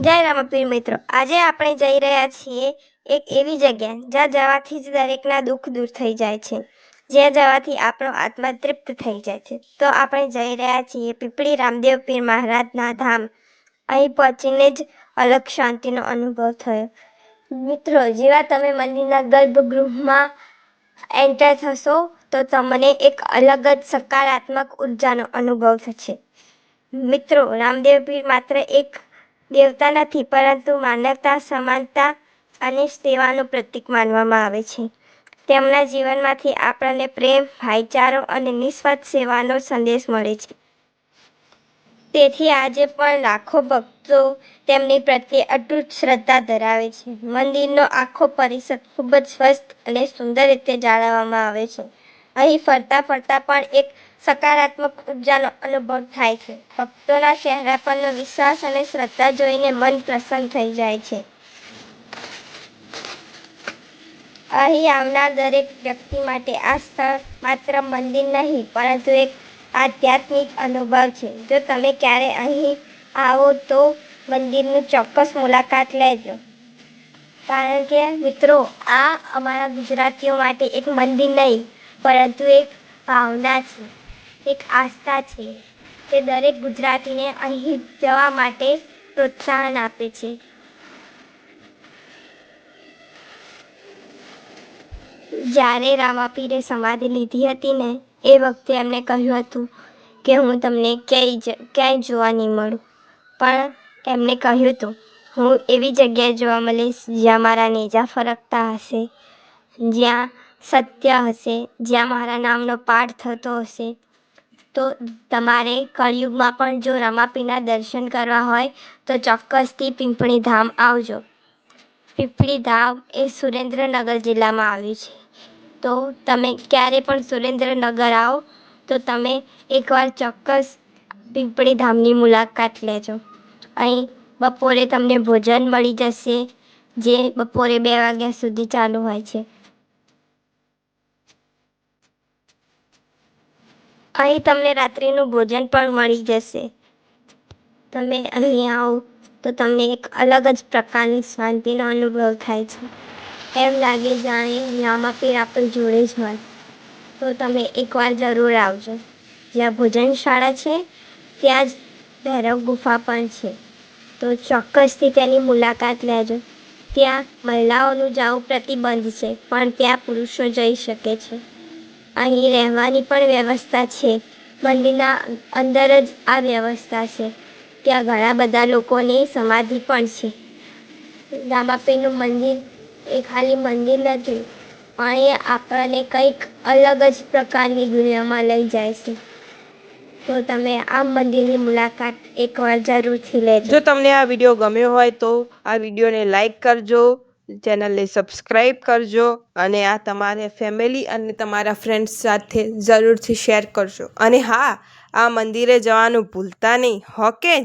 જય રામપીર મિત્રો, આજે આપણે જઈ રહ્યા છીએ એક એવી જગ્યા જ્યાં જવાથી જ દરેકના દુઃખ દૂર થઈ જાય છે, જ્યાં જવાથી આપણો આત્મા તૃપ્ત થઈ જાય છે. તો આપણે જઈ રહ્યા છીએ પીપળી રામદેવ પીર મહારાજના ધામ. અહીં પહોંચીને જ અલગ શાંતિનો અનુભવ થયો. મિત્રો, જેવા તમે મંદિરના ગર્ભગૃહમાં એન્ટર થશો તો તમને એક અલગ જ સકારાત્મક ઉર્જાનો અનુભવ થશે. મિત્રો, રામદેવ પીર માત્ર એક દેવતા નથી, પરંતુ માનવતા, સમાનતા અને સેવાનું પ્રતીક માનવામાં આવે છે. તેમના જીવનમાંથી આપણને પ્રેમ, ભાઈચારો અને નિસ્વાર્થ સેવાનો સંદેશ મળે છે. તેથી આજે પણ લાખો ભક્તો તેમની પ્રત્યે અતૂટ શ્રદ્ધા ધરાવે છે. મંદિરનો આખો પરિસર ખૂબ જ સ્વસ્થ અને સુંદર રીતે જાળવવામાં આવે છે. અહીં ફરતા ફરતા પણ એક સકારાત્મક ઉર્જાનો અનુભવ થાય છે. ભક્તોના ચહેરા પરનો વિશ્વાસ અને શ્રદ્ધા જોઈને મન પ્રસન્ન થઈ જાય છે. અહીં આવનાર દરેક વ્યક્તિ માટે આ સ્થળ માત્ર મંદિર નહીં, પરંતુ એક આધ્યાત્મિક અનુભવ છે. જો તમે ક્યારે અહીં આવો તો મંદિરની ચોક્કસ મુલાકાત લેજો. કારણ કે મિત્રો, આ અમારા ગુજરાતીઓ માટે એક મંદિર નહીં, પરંતુ એક ભાવના છે, એક આસ્થા છે. તે દરેક ગુજરાતીને અહીં જવા માટે પ્રોત્સાહન આપે છે. જ્યારે રામાપીરે સમાધિ લીધી હતી ને, એ વખતે એમણે કહ્યું હતું કે હું તમને ક્યાંય જોવા નહીં મળું, પણ એમણે કહ્યું હતું હું એવી જગ્યાએ જોવા મળીશ જ્યાં મારા નેજા ફરકતા હશે, જ્યાં સત્ય હશે, જ્યાં મારા નામનો પાઠ થતો હશે. તો તમારે કળિયુગમાં પણ જો રામાપીરના દર્શન કરવા હોય તો ચોક્કસથી પીપળી ધામ આવજો. પીપળી ધામ એ સુરેન્દ્રનગર જિલ્લામાં આવ્યું છે. તો તમે ક્યારે પણ સુરેન્દ્રનગર આવો તો તમે એકવાર ચોક્કસ પીપળી ધામની મુલાકાત લેજો. અહીં બપોરે તમને ભોજન મળી જશે, જે બપોરે 2 વાગ્યા સુધી ચાલુ હોય છે. અહીં તમને રાત્રિનું ભોજન પણ મળી જશે. તમે અહીં આવો તો તમને એક અલગ જ પ્રકારની શાંતિનો અનુભવ થાય છે. એમ લાગે જાણે રામાપીર આપણી જોડે જ હોય. તો તમે એકવાર જરૂર આવજો. જ્યાં ભોજનશાળા છે ત્યાં જ ભૈરવ ગુફા પણ છે. તો ચોક્કસથી તેની મુલાકાત લેજો. ત્યાં મહિલાઓનું જવું પ્રતિબંધ છે, પણ ત્યાં પુરુષો જઈ શકે છે. અહીં રહેવાની પણ વ્યવસ્થા છે. મંદિરના અંદર જ આ વ્યવસ્થા છે. ત્યાં ઘણા બધા લોકોની સમાધિ પણ છે. રામાપીરનું મંદિર એ ખાલી મંદિર નથી, પણ એ આપણને કંઈક અલગ જ પ્રકારની દુનિયામાં લઈ જાય છે. તો તમે આ મંદિરની મુલાકાત એકવાર જરૂરથી લેજો. જો તમને આ વિડીયો ગમ્યો હોય તો આ વિડીયોને લાઈક કરજો, ચેનલને સબસ્ક્રાઈબ કરજો અને આ તમારે ફેમિલી અને તમારા ફ્રેન્ડ્સ સાથે જરૂરથી શેર કરજો. અને હા, આ મંદિરે જવાનું ભૂલતા નહીં. ઓકે.